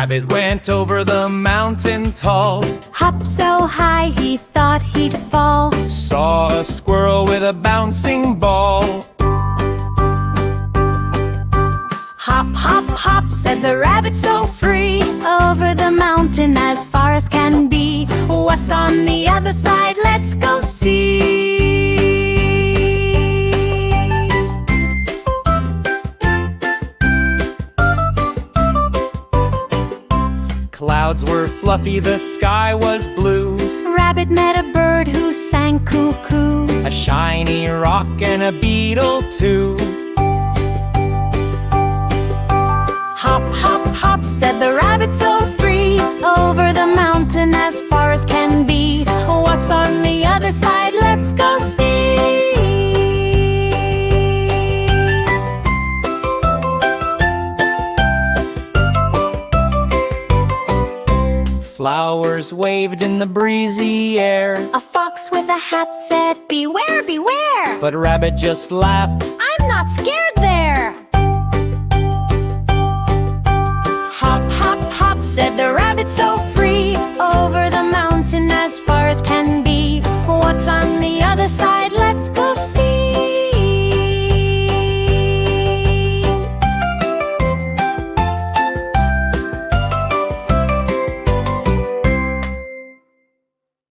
Rabbit went over the mountain tall. Hop so high he thought he'd fall. Saw a squirrel with a bouncing ball. Hop, hop, hop, said the rabbit so free. Over the mountain as far as can be. What's on the other side? Let's go see. Clouds were fluffy, the sky was blue. Rabbit met a bird who sang cuckoo. A shiny rock and a beetle too. Hop, hop, hop, said the rabbit so free. Over the mountain as far as can be. What's on the other side? Let's go see. Flowers waved in the breezy air. A fox with a hat said, beware, beware. But Rabbit just laughed. I'm not scared.